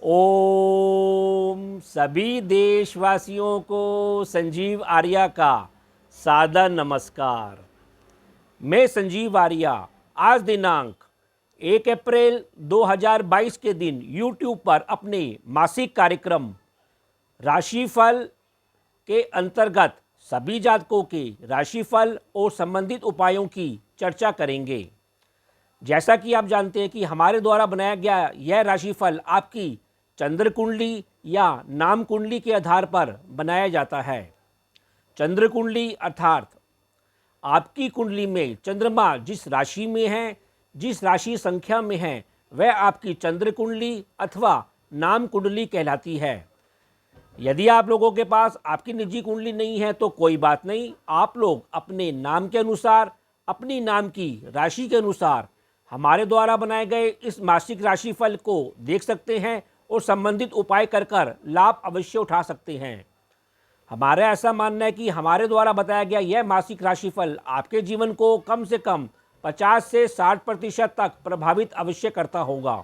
ओम सभी देशवासियों को संजीव आर्या का सादर नमस्कार। मैं संजीव आर्या आज दिनांक 1 अप्रैल 2022 के दिन YouTube पर अपने मासिक कार्यक्रम राशिफल के अंतर्गत सभी जातकों के राशिफल और संबंधित उपायों की चर्चा करेंगे। जैसा कि आप जानते हैं कि हमारे द्वारा बनाया गया यह राशिफल आपकी चंद्र कुंडली या नाम कुंडली के आधार पर बनाया जाता है। चंद्र कुंडली अर्थात आपकी कुंडली में चंद्रमा जिस राशि में है, जिस राशि संख्या में है, वह आपकी चंद्र कुंडली अथवा नाम कुंडली कहलाती है। यदि आप लोगों के पास आपकी निजी कुंडली नहीं है तो कोई बात नहीं, आप लोग अपने नाम के अनुसार, अपनी नाम की राशि के अनुसार हमारे द्वारा बनाए गए इस मासिक राशिफल को देख सकते हैं और संबंधित उपाय कर लाभ अवश्य उठा सकते हैं। हमारा ऐसा मानना है कि हमारे द्वारा बताया गया यह मासिक राशिफल आपके जीवन को कम से कम 50 से 60% तक प्रभावित अवश्य करता होगा।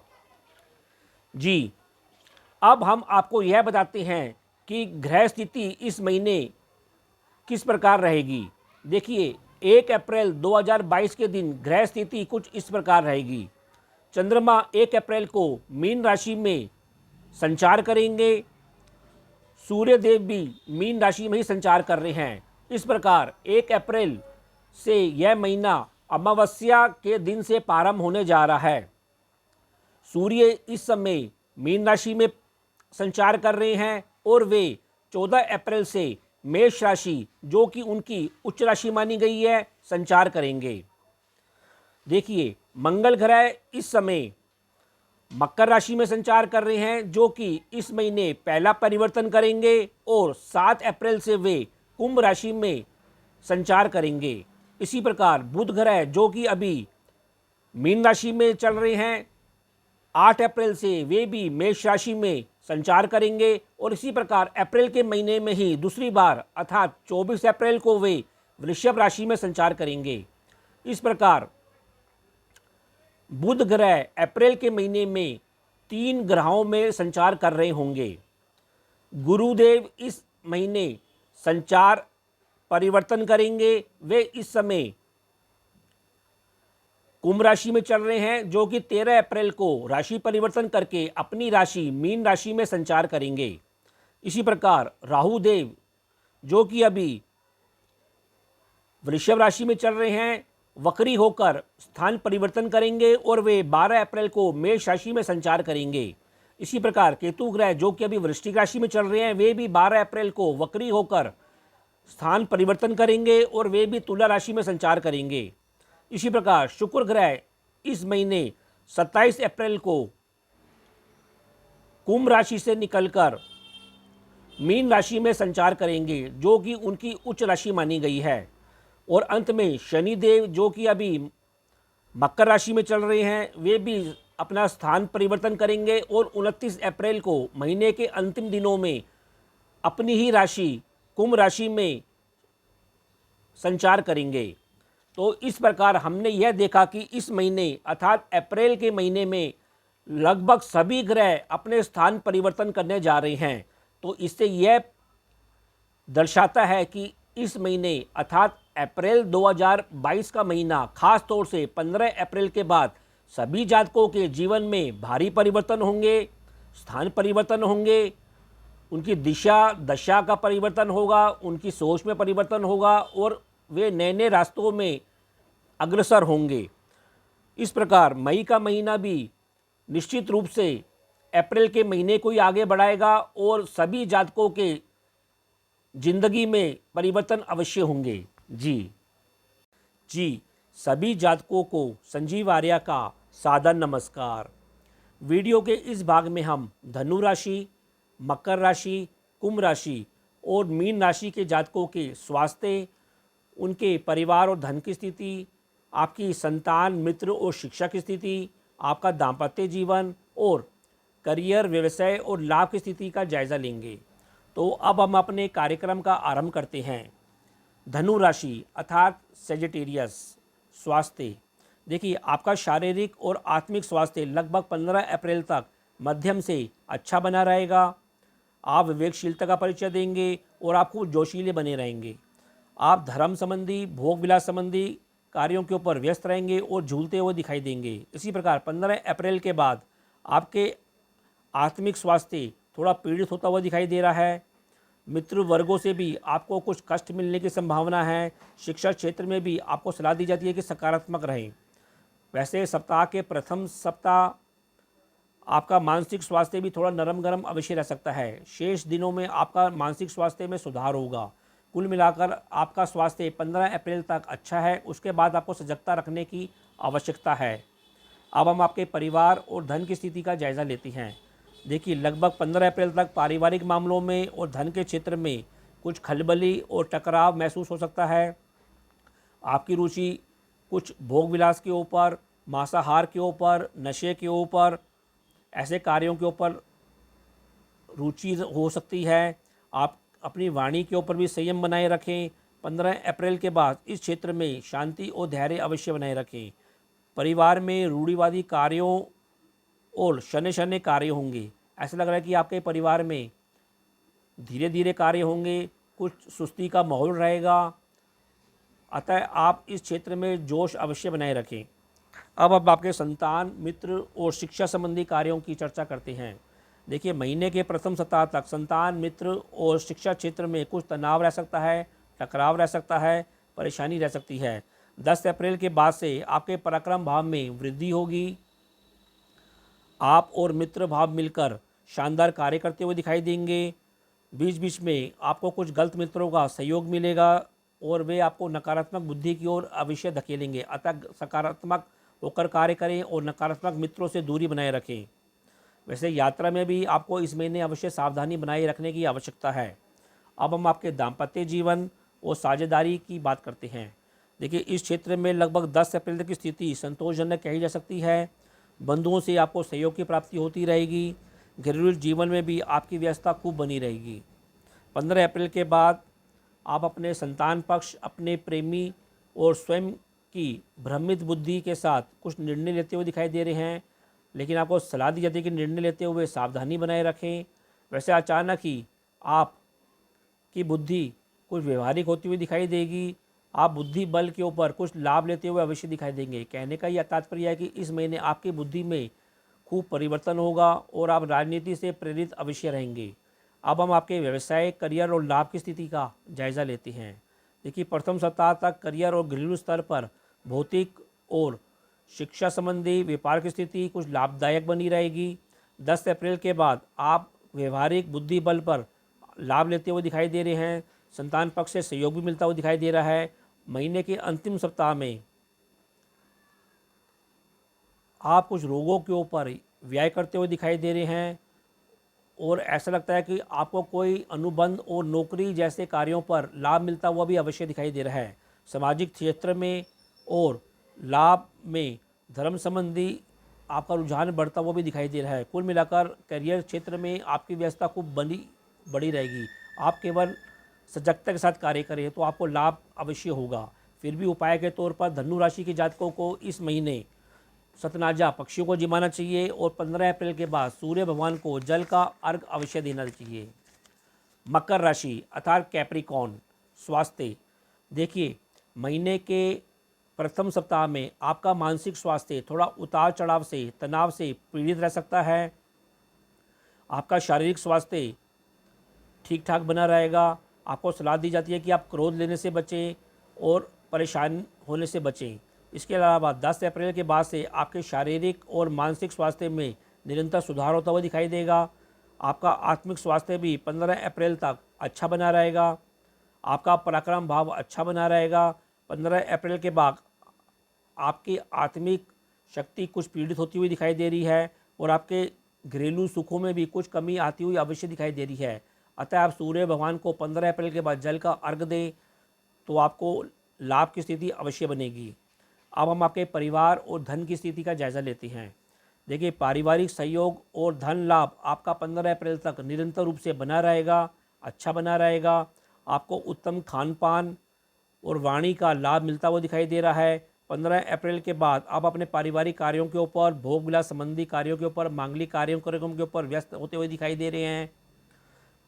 जी, अब हम आपको यह बताते हैं कि ग्रह स्थिति इस महीने किस प्रकार रहेगी। देखिए, 1 अप्रैल 2022 के दिन ग्रह स्थिति कुछ इस प्रकार रहेगी। चंद्रमा 1 अप्रैल को मीन राशि में संचार करेंगे। सूर्य देव भी मीन राशि में ही संचार कर रहे हैं। इस प्रकार 1 अप्रैल से यह महीना अमावस्या के दिन से प्रारंभ होने जा रहा है। सूर्य इस समय मीन राशि में संचार कर रहे हैं और वे 14 अप्रैल से मेष राशि, जो कि उनकी उच्च राशि मानी गई है, संचार करेंगे। देखिए, मंगल ग्रह इस समय मकर राशि में संचार कर रहे हैं, जो कि इस महीने पहला परिवर्तन करेंगे और 7 अप्रैल से वे कुंभ राशि में संचार करेंगे। इसी प्रकार बुध ग्रह, जो कि अभी मीन राशि में चल रहे हैं, 8 अप्रैल से वे भी मेष राशि में संचार करेंगे और इसी प्रकार अप्रैल के महीने में ही दूसरी बार अर्थात 24 अप्रैल को वे वृषभ राशि में संचार करेंगे। इस प्रकार बुध ग्रह अप्रैल के महीने में 3 ग्रहों में संचार कर रहे होंगे। गुरुदेव इस महीने संचार परिवर्तन करेंगे। वे इस समय कुंभ राशि में चल रहे हैं, जो कि 13 अप्रैल को राशि परिवर्तन करके अपनी राशि मीन राशि में संचार करेंगे। इसी प्रकार राहु देव, जो कि अभी वृषभ राशि में चल रहे हैं, वक्री होकर स्थान परिवर्तन करेंगे और वे 12 अप्रैल को मेष राशि में संचार करेंगे। इसी प्रकार केतु ग्रह, जो कि अभी वृश्चिक राशि में चल रहे हैं, वे भी 12 अप्रैल को वक्री होकर स्थान परिवर्तन करेंगे और वे भी तुला राशि में संचार करेंगे। इसी प्रकार शुक्र ग्रह इस महीने 27 अप्रैल को कुंभ राशि से निकलकर मीन राशि में संचार करेंगे, जो कि उनकी उच्च राशि मानी गई है। और अंत में शनि देव, जो कि अभी मकर राशि में चल रहे हैं, वे भी अपना स्थान परिवर्तन करेंगे और 29 अप्रैल को महीने के अंतिम दिनों में अपनी ही राशि कुंभ राशि में संचार करेंगे। तो इस प्रकार हमने यह देखा कि इस महीने अर्थात अप्रैल के महीने में लगभग सभी ग्रह अपने स्थान परिवर्तन करने जा रहे हैं। तो इससे यह दर्शाता है कि इस महीने अर्थात अप्रैल 2022 का महीना खास तौर से 15 अप्रैल के बाद सभी जातकों के जीवन में भारी परिवर्तन होंगे, स्थान परिवर्तन होंगे, उनकी दिशा दशा का परिवर्तन होगा, उनकी सोच में परिवर्तन होगा और वे नए नए रास्तों में अग्रसर होंगे। इस प्रकार मई का महीना भी निश्चित रूप से अप्रैल के महीने को ही आगे बढ़ाएगा और सभी जातकों के जिंदगी में परिवर्तन अवश्य होंगे। जी, सभी जातकों को संजीव आर्या का सादर नमस्कार। वीडियो के इस भाग में हम धनु राशि, मकर राशि, कुंभ राशि और मीन राशि के जातकों के स्वास्थ्य, उनके परिवार और धन की स्थिति, आपकी संतान, मित्र और शिक्षा की स्थिति, आपका दाम्पत्य जीवन और करियर, व्यवसाय और लाभ की स्थिति का जायजा लेंगे। तो अब हम अपने कार्यक्रम का आरंभ करते हैं। धनु राशि अर्थात सेजिटेरियस, स्वास्थ्य। देखिए, आपका शारीरिक और आत्मिक स्वास्थ्य लगभग 15 अप्रैल तक मध्यम से अच्छा बना रहेगा। आप विवेकशीलता का परिचय देंगे और आप खूब जोशीले बने रहेंगे। आप धर्म संबंधी, भोग विलास संबंधी कार्यों के ऊपर व्यस्त रहेंगे और झूलते हुए दिखाई देंगे। इसी प्रकार 15 अप्रैल के बाद आपके आत्मिक स्वास्थ्य थोड़ा पीड़ित होता हुआ दिखाई दे रहा है। मित्र वर्गों से भी आपको कुछ कष्ट मिलने की संभावना है। शिक्षा क्षेत्र में भी आपको सलाह दी जाती है कि सकारात्मक रहें। वैसे सप्ताह के प्रथम सप्ताह आपका मानसिक स्वास्थ्य भी थोड़ा नरम गरम अवश्य रह सकता है। शेष दिनों में आपका मानसिक स्वास्थ्य में सुधार होगा। कुल मिलाकर आपका स्वास्थ्य 15 अप्रैल तक अच्छा है। उसके बाद आपको सजगता रखने की आवश्यकता है। अब हम आपके परिवार और धन की स्थिति का जायज़ा लेते हैं। देखिए, लगभग 15 अप्रैल तक पारिवारिक मामलों में और धन के क्षेत्र में कुछ खलबली और टकराव महसूस हो सकता है। आपकी रुचि कुछ भोग विलास के ऊपर, मांसाहार के ऊपर, नशे के ऊपर, ऐसे कार्यों के ऊपर रुचि हो सकती है। आप अपनी वाणी के ऊपर भी संयम बनाए रखें। 15 अप्रैल के बाद इस क्षेत्र में शांति और धैर्य अवश्य बनाए रखें। परिवार में रूढ़िवादी कार्यों और शनि शनि कार्य होंगे। ऐसा लग रहा है कि आपके परिवार में धीरे धीरे कार्य होंगे, कुछ सुस्ती का माहौल रहेगा। अतः आप इस क्षेत्र में जोश अवश्य बनाए रखें। अब आपके संतान, मित्र और शिक्षा संबंधी कार्यों की चर्चा करते हैं। देखिए, महीने के प्रथम सप्ताह तक संतान, मित्र और शिक्षा क्षेत्र में कुछ तनाव रह सकता है, टकराव रह सकता है, परेशानी रह सकती है। 10 अप्रैल के बाद से आपके पराक्रम भाव में वृद्धि होगी। आप और मित्र भाव मिलकर शानदार कार्य करते हुए दिखाई देंगे। बीच बीच में आपको कुछ गलत मित्रों का सहयोग मिलेगा और वे आपको नकारात्मक बुद्धि की ओर अवश्य धकेलेंगे। अतः सकारात्मक होकर कार्य करें और नकारात्मक मित्रों से दूरी बनाए रखें। वैसे यात्रा में भी आपको इस महीने अवश्य सावधानी बनाए रखने की आवश्यकता है। अब हम आपके दाम्पत्य जीवन और साझेदारी की बात करते हैं। देखिए, इस क्षेत्र में लगभग 10 अप्रैल तक की स्थिति संतोषजनक कही जा सकती है। बंधुओं से आपको सहयोग की प्राप्ति होती रहेगी। घरेलू जीवन में भी आपकी व्यवस्था खूब बनी रहेगी। 15 अप्रैल के बाद आप अपने संतान पक्ष, अपने प्रेमी और स्वयं की भ्रमित बुद्धि के साथ कुछ निर्णय लेते हुए दिखाई दे रहे हैं, लेकिन आपको सलाह दी जाती है कि निर्णय लेते हुए सावधानी बनाए रखें। वैसे अचानक ही आपकी बुद्धि कुछ व्यवहारिक होती हुई दिखाई देगी। आप बुद्धि बल के ऊपर कुछ लाभ लेते हुए अवश्य दिखाई देंगे। कहने का यह तात्पर्य है कि इस महीने आपकी बुद्धि में खूब परिवर्तन होगा और आप राजनीति से प्रेरित अवश्य रहेंगे। अब हम आपके व्यवसाय, करियर और लाभ की स्थिति का जायज़ा लेते हैं। देखिए, प्रथम सप्ताह तक करियर और घरेलू स्तर पर भौतिक और शिक्षा संबंधी व्यापार की स्थिति कुछ लाभदायक बनी रहेगी। 10 अप्रैल के बाद आप व्यवहारिक बुद्धि बल पर लाभ लेते हुए दिखाई दे रहे हैं। संतान पक्ष से सहयोग भी मिलता हुआ दिखाई दे रहा है। महीने के अंतिम सप्ताह में आप कुछ रोगों के ऊपर व्यय करते हुए दिखाई दे रहे हैं और ऐसा लगता है कि आपको कोई अनुबंध और नौकरी जैसे कार्यों पर लाभ मिलता हुआ भी अवश्य दिखाई दे रहा है। सामाजिक क्षेत्र में और लाभ में धर्म संबंधी आपका रुझान बढ़ता हुआ भी दिखाई दे रहा है। कुल मिलाकर करियर क्षेत्र में आपकी व्यवस्था खूब बड़ी रहेगी। आप केवल सजगता के साथ कार्य करें तो आपको लाभ अवश्य होगा। फिर भी उपाय के तौर पर धनु राशि के जातकों को इस महीने सतनाजा पक्षियों को जिमाना चाहिए और 15 अप्रैल के बाद सूर्य भगवान को जल का अर्घ अवश्य देना चाहिए। मकर राशि अर्थात कैप्रिकॉर्न, स्वास्थ्य। देखिए, महीने के प्रथम सप्ताह में आपका मानसिक स्वास्थ्य थोड़ा उतार चढ़ाव से, तनाव से पीड़ित रह सकता है। आपका शारीरिक स्वास्थ्य ठीक ठाक बना रहेगा। आपको सलाह दी जाती है कि आप क्रोध लेने से बचें और परेशान होने से बचें। इसके अलावा 10 अप्रैल के बाद से आपके शारीरिक और मानसिक स्वास्थ्य में निरंतर सुधार होता हुआ दिखाई देगा। आपका आत्मिक स्वास्थ्य भी 15 अप्रैल तक अच्छा बना रहेगा। आपका पराक्रम भाव अच्छा बना रहेगा। 15 अप्रैल के बाद आपकी आत्मिक शक्ति कुछ पीड़ित होती हुई दिखाई दे रही है और आपके घरेलू सुखों में भी कुछ कमी आती हुई अवश्य दिखाई दे रही है। अतः आप सूर्य भगवान को 15 अप्रैल के बाद जल का अर्घ दें तो आपको लाभ की स्थिति अवश्य बनेगी। अब हम आपके परिवार और धन की स्थिति का जायज़ा लेते हैं। देखिए, पारिवारिक सहयोग और धन लाभ आपका 15 अप्रैल तक निरंतर रूप से बना रहेगा, अच्छा बना रहेगा। आपको उत्तम खान पान और वाणी का लाभ मिलता हुआ दिखाई दे रहा है। 15 अप्रैल के बाद आप अपने पारिवारिक कार्यों के ऊपर, भोग विलास संबंधी कार्यों के ऊपर, मांगलिक कार्यक्रम के ऊपर व्यस्त होते हुए दिखाई दे रहे हैं।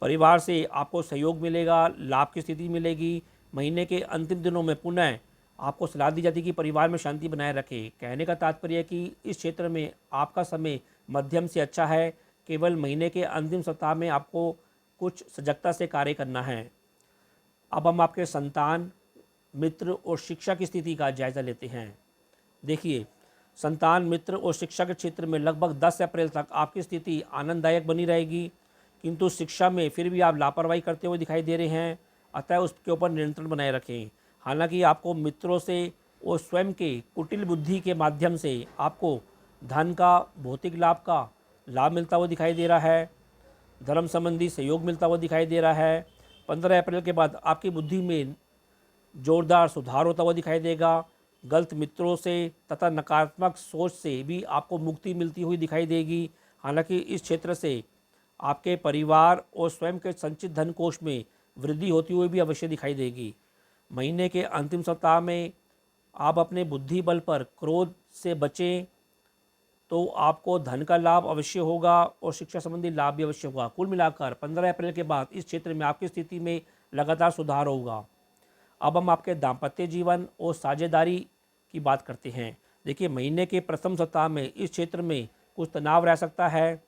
परिवार से आपको सहयोग मिलेगा, लाभ की स्थिति मिलेगी। महीने के अंतिम दिनों में पुनः आपको सलाह दी जाती है कि परिवार में शांति बनाए रखें। कहने का तात्पर्य है कि इस क्षेत्र में आपका समय मध्यम से अच्छा है। केवल महीने के अंतिम सप्ताह में आपको कुछ सजगता से कार्य करना है। अब हम आपके संतान, मित्र और शिक्षा की स्थिति का जायज़ा लेते हैं। देखिए, संतान, मित्र और शिक्षा के क्षेत्र में लगभग 10 अप्रैल तक आपकी स्थिति आनंददायक बनी रहेगी, किंतु शिक्षा में फिर भी आप लापरवाही करते हुए दिखाई दे रहे हैं, अतः उसके ऊपर नियंत्रण बनाए रखें। हालांकि आपको मित्रों से और स्वयं के कुटिल बुद्धि के माध्यम से आपको धन का, भौतिक लाभ का लाभ मिलता हुआ दिखाई दे रहा है। धर्म संबंधी सहयोग मिलता हुआ दिखाई दे रहा है। 15 अप्रैल के बाद आपकी बुद्धि में जोरदार सुधार होता हुआ दिखाई देगा। गलत मित्रों से तथा नकारात्मक सोच से भी आपको मुक्ति मिलती हुई दिखाई देगी। हालांकि इस क्षेत्र से आपके परिवार और स्वयं के संचित धन कोष में वृद्धि होती हुई भी अवश्य दिखाई देगी। महीने के अंतिम सप्ताह में आप अपने बुद्धि बल पर क्रोध से बचें तो आपको धन का लाभ अवश्य होगा और शिक्षा संबंधी लाभ भी अवश्य होगा। कुल मिलाकर 15 अप्रैल के बाद इस क्षेत्र में आपकी स्थिति में लगातार सुधार होगा। अब हम आपके दाम्पत्य जीवन और साझेदारी की बात करते हैं। देखिए, महीने के प्रथम सप्ताह में इस क्षेत्र में कुछ तनाव रह सकता है।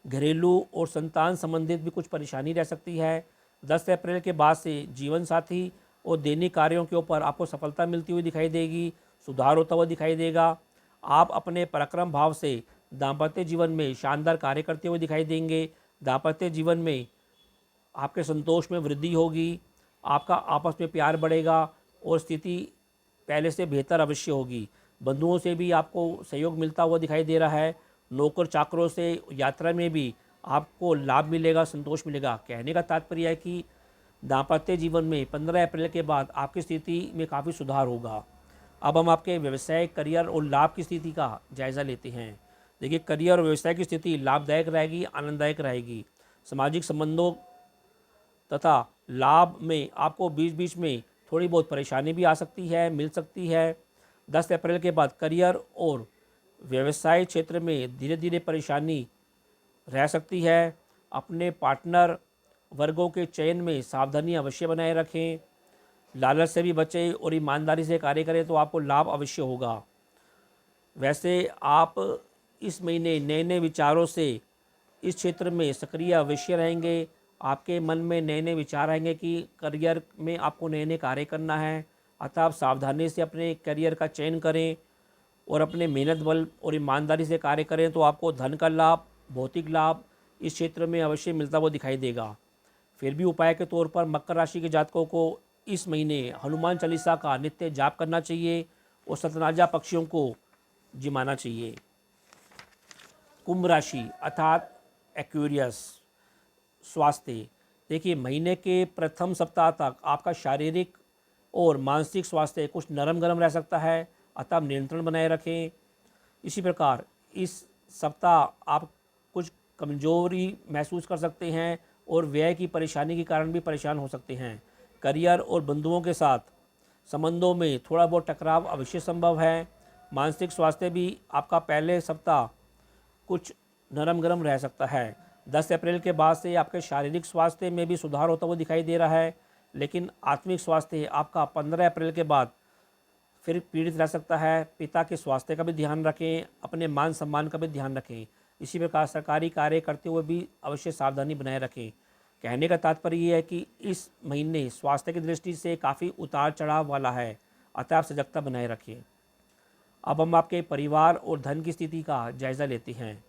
घरेलू और संतान संबंधित भी कुछ परेशानी रह सकती है। 10 अप्रैल के बाद से जीवन साथी और दैनिक कार्यों के ऊपर आपको सफलता मिलती हुई दिखाई देगी, सुधार होता हुआ दिखाई देगा। आप अपने पराक्रम भाव से दाम्पत्य जीवन में शानदार कार्य करते हुए दिखाई देंगे। दाम्पत्य जीवन में आपके संतोष में वृद्धि होगी, आपका आपस में प्यार बढ़ेगा और स्थिति पहले से बेहतर अवश्य होगी। बंधुओं से भी आपको सहयोग मिलता हुआ दिखाई दे रहा है। नौकर चाकरों से यात्रा में भी आपको लाभ मिलेगा, संतोष मिलेगा। कहने का तात्पर्य है कि दाम्पत्य जीवन में 15 अप्रैल के बाद आपकी स्थिति में काफ़ी सुधार होगा। अब हम आपके व्यवसाय, करियर और लाभ की स्थिति का जायज़ा लेते हैं। देखिए, करियर और व्यवसाय की स्थिति लाभदायक रहेगी, आनंददायक रहेगी। सामाजिक संबंधों तथा लाभ में आपको बीच बीच में थोड़ी बहुत परेशानी भी आ सकती है, मिल सकती है। 10 अप्रैल के बाद करियर और व्यवसाय क्षेत्र में धीरे धीरे परेशानी रह सकती है। अपने पार्टनर वर्गों के चयन में सावधानी अवश्य बनाए रखें। लालच से भी बचें और ईमानदारी से कार्य करें तो आपको लाभ अवश्य होगा। वैसे आप इस महीने नए नए विचारों से इस क्षेत्र में सक्रिय अवश्य रहेंगे। आपके मन में नए नए विचार आएंगे कि करियर में आपको नए नए कार्य करना है, अतः आप सावधानी से अपने करियर का चयन करें और अपने मेहनत बल और ईमानदारी से कार्य करें तो आपको धन का लाभ, भौतिक लाभ इस क्षेत्र में अवश्य मिलता हुआ दिखाई देगा। फिर भी उपाय के तौर पर मकर राशि के जातकों को इस महीने हनुमान चालीसा का नित्य जाप करना चाहिए और सतनाजा पक्षियों को जिमाना चाहिए। कुंभ राशि अर्थात एक्वेरियस, स्वास्थ्य। देखिए, महीने के प्रथम सप्ताह तक आपका शारीरिक और मानसिक स्वास्थ्य कुछ नरम गरम रह सकता है, अतः आप नियंत्रण बनाए रखें। इसी प्रकार इस सप्ताह आप कुछ कमजोरी महसूस कर सकते हैं और व्यय की परेशानी के कारण भी परेशान हो सकते हैं। करियर और बंधुओं के साथ संबंधों में थोड़ा बहुत टकराव अवश्य संभव है। मानसिक स्वास्थ्य भी आपका पहले सप्ताह कुछ नरम गरम रह सकता है। 10 अप्रैल के बाद से आपके शारीरिक स्वास्थ्य में भी सुधार होता हुआ दिखाई दे रहा है, लेकिन आत्मिक स्वास्थ्य आपका 15 अप्रैल के बाद फिर पीड़ित रह सकता है। पिता के स्वास्थ्य का भी ध्यान रखें, अपने मान सम्मान का भी ध्यान रखें। इसी प्रकार सरकारी कार्य करते हुए भी अवश्य सावधानी बनाए रखें। कहने का तात्पर्य ये है कि इस महीने स्वास्थ्य की दृष्टि से काफ़ी उतार चढ़ाव वाला है, अतः आप सजगता बनाए रखें। अब हम आपके परिवार और धन की स्थिति का जायज़ा लेते हैं।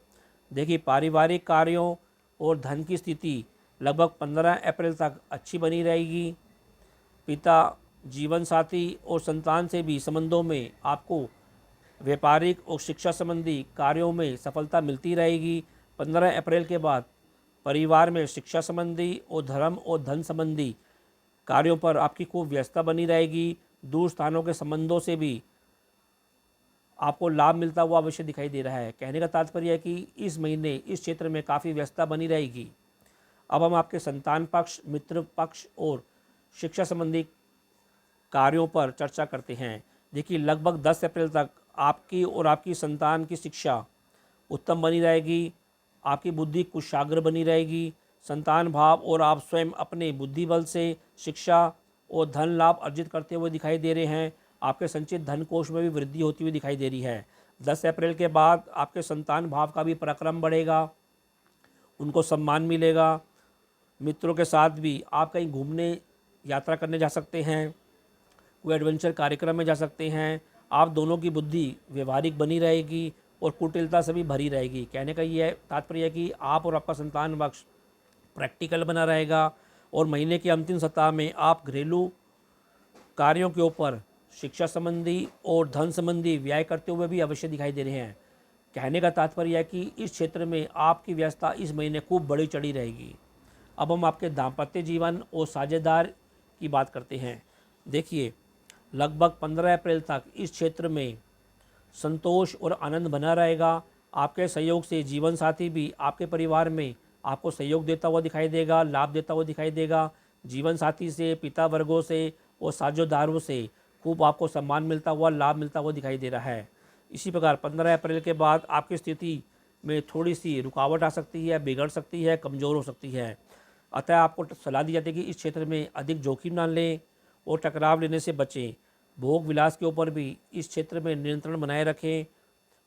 देखिए, पारिवारिक कार्यों और धन की स्थिति लगभग 15 अप्रैल तक अच्छी बनी रहेगी। पिता, जीवन साथी और संतान से भी संबंधों में आपको व्यापारिक और शिक्षा संबंधी कार्यों में सफलता मिलती रहेगी। 15 अप्रैल के बाद परिवार में शिक्षा संबंधी और धर्म और धन संबंधी कार्यों पर आपकी खूब व्यस्तता बनी रहेगी। दूर स्थानों के संबंधों से भी आपको लाभ मिलता हुआ अवश्य दिखाई दे रहा है। कहने का तात्पर्य है कि इस महीने इस क्षेत्र में काफ़ी व्यस्तता बनी रहेगी। अब हम आपके संतान पक्ष, मित्र पक्ष और शिक्षा संबंधी कार्यों पर चर्चा करते हैं। देखिए लगभग 10 अप्रैल तक आपकी और आपकी संतान की शिक्षा उत्तम बनी रहेगी, आपकी बुद्धि कुशाग्र बनी रहेगी, संतान भाव और आप स्वयं अपने बुद्धि बल से शिक्षा और धन लाभ अर्जित करते हुए दिखाई दे रहे हैं। आपके संचित धन कोष में भी वृद्धि होती हुई दिखाई दे रही है। 10 अप्रैल के बाद आपके संतान भाव का भी पराक्रम बढ़ेगा, उनको सम्मान मिलेगा। मित्रों के साथ भी आप कहीं घूमने यात्रा करने जा सकते हैं, कोई एडवेंचर कार्यक्रम में जा सकते हैं। आप दोनों की बुद्धि व्यवहारिक बनी रहेगी और कुटिलता से भी भरी रहेगी। कहने का ये तात्पर्य है कि आप और आपका संतान पक्ष प्रैक्टिकल बना रहेगा और महीने के अंतिम सप्ताह में आप घरेलू कार्यों के ऊपर शिक्षा संबंधी और धन संबंधी व्यय करते हुए भी अवश्य दिखाई दे रहे हैं। कहने का तात्पर्य है कि इस क्षेत्र में आपकी व्यस्तता इस महीने खूब बढ़ी चढ़ी रहेगी। अब हम आपके दाम्पत्य जीवन और साझेदार की बात करते हैं। देखिए लगभग 15 अप्रैल तक इस क्षेत्र में संतोष और आनंद बना रहेगा। आपके सहयोग से जीवन साथी भी आपके परिवार में आपको सहयोग देता हुआ दिखाई देगा, लाभ देता हुआ दिखाई देगा। जीवन साथी से, पिता वर्गों से और साझेदारों से खूब आपको सम्मान मिलता हुआ, लाभ मिलता हुआ दिखाई दे रहा है। इसी प्रकार 15 अप्रैल के बाद आपकी स्थिति में थोड़ी सी रुकावट आ सकती है, बिगड़ सकती है, कमज़ोर हो सकती है। अतः आपको सलाह दी जाती है कि इस क्षेत्र में अधिक जोखिम ना लें और टकराव लेने से बचें। भोग विलास के ऊपर भी इस क्षेत्र में नियंत्रण बनाए रखें।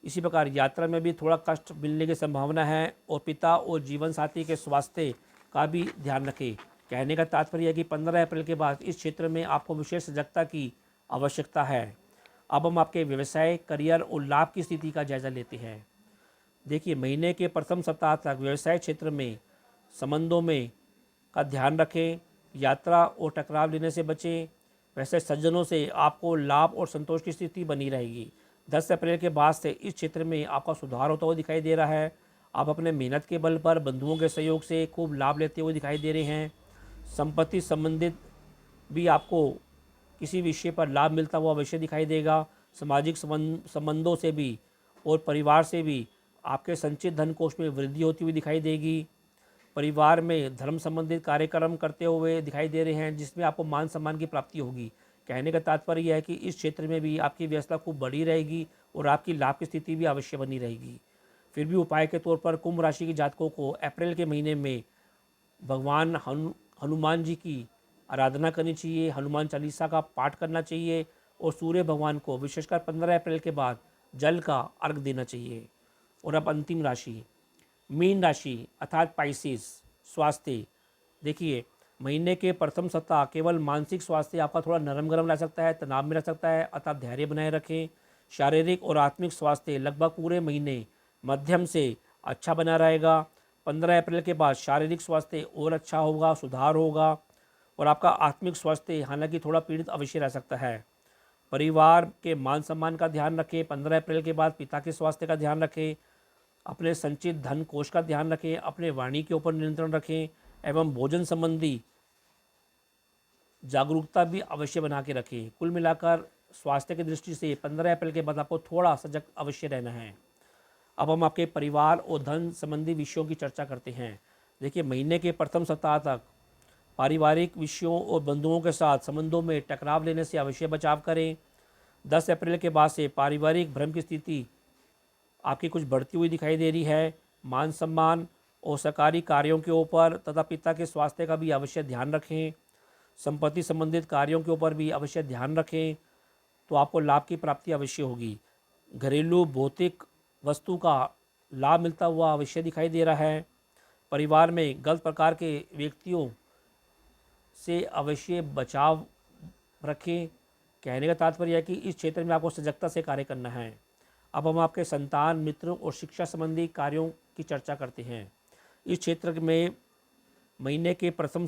इसी प्रकार यात्रा में भी थोड़ा कष्ट मिलने की संभावना है और पिता और जीवन साथी के स्वास्थ्य का भी ध्यान रखें। कहने का तात्पर्य है कि 15 अप्रैल के बाद इस क्षेत्र में आपको विशेष सजगता की आवश्यकता है। अब हम आपके व्यवसाय, करियर और लाभ की स्थिति का जायजा लेते हैं। देखिए महीने के प्रथम सप्ताह तक व्यवसाय क्षेत्र में संबंधों में का ध्यान रखें, यात्रा और टकराव लेने से बचें। वैसे सज्जनों से आपको लाभ और संतोष की स्थिति बनी रहेगी। 10 अप्रैल के बाद से इस क्षेत्र में आपका सुधार होता हुआ दिखाई दे रहा है। आप अपने मेहनत के बल पर बंधुओं के सहयोग से खूब लाभ लेते हुए दिखाई दे रहे हैं। संपत्ति संबंधित भी आपको किसी विषय पर लाभ मिलता हुआ अवश्य दिखाई देगा। सामाजिक संबंधों से भी और परिवार से भी आपके संचित धन कोष में वृद्धि होती हुई दिखाई देगी। परिवार में धर्म संबंधित कार्यक्रम करते हुए दिखाई दे रहे हैं, जिसमें आपको मान सम्मान की प्राप्ति होगी। कहने का तात्पर्य यह है कि इस क्षेत्र में भी आपकी व्यवस्था खूब बढ़ी रहेगी और आपकी लाभ की स्थिति भी अवश्य बनी रहेगी। फिर भी उपाय के तौर पर कुंभ राशि के जातकों को अप्रैल के महीने में भगवान हनुमान जी की आराधना करनी चाहिए, हनुमान चालीसा का पाठ करना चाहिए और सूर्य भगवान को विशेषकर 15 अप्रैल के बाद जल का अर्घ देना चाहिए। और अब अंतिम राशि मीन राशि अर्थात पाइसिस। स्वास्थ्य देखिए महीने के प्रथम सप्ताह केवल मानसिक स्वास्थ्य आपका थोड़ा नरम गरम रह सकता है, तनाव में रह सकता है, अतः धैर्य बनाए रखें। शारीरिक और आत्मिक स्वास्थ्य लगभग पूरे महीने मध्यम से अच्छा बना रहेगा। 15 अप्रैल के बाद शारीरिक स्वास्थ्य और अच्छा होगा, सुधार होगा और आपका आत्मिक स्वास्थ्य हालांकि थोड़ा पीड़ित अवश्य रह सकता है। परिवार के मान सम्मान का ध्यान रखें। 15 अप्रैल के बाद पिता के स्वास्थ्य का ध्यान रखें, अपने संचित धन कोष का ध्यान रखें, अपने वाणी के ऊपर नियंत्रण रखें एवं भोजन संबंधी जागरूकता भी अवश्य बना के रखें। कुल मिलाकर स्वास्थ्य की दृष्टि से 15 अप्रैल के बाद आपको थोड़ा सजग अवश्य रहना है। अब हम आपके परिवार और धन संबंधी विषयों की चर्चा करते हैं। देखिए महीने के प्रथम सप्ताह तक पारिवारिक विषयों और बंधुओं के साथ संबंधों में टकराव लेने से अवश्य बचाव करें। 10 अप्रैल के बाद से पारिवारिक भ्रम की स्थिति आपकी कुछ बढ़ती हुई दिखाई दे रही है। मान सम्मान और सरकारी कार्यों के ऊपर तथा पिता के स्वास्थ्य का भी अवश्य ध्यान रखें। संपत्ति संबंधित कार्यों के ऊपर भी अवश्य ध्यान रखें, तो आपको लाभ की प्राप्ति अवश्य होगी। घरेलू भौतिक वस्तु का लाभ मिलता हुआ अवश्य दिखाई दे रहा है। परिवार में गलत प्रकार के व्यक्तियों से अवश्य बचाव रखें। कहने का तात्पर्य है कि इस क्षेत्र में आपको सजगता से कार्य करना है। अब हम आपके संतान, मित्र और शिक्षा संबंधी कार्यों की चर्चा करते हैं। इस क्षेत्र में महीने के प्रथम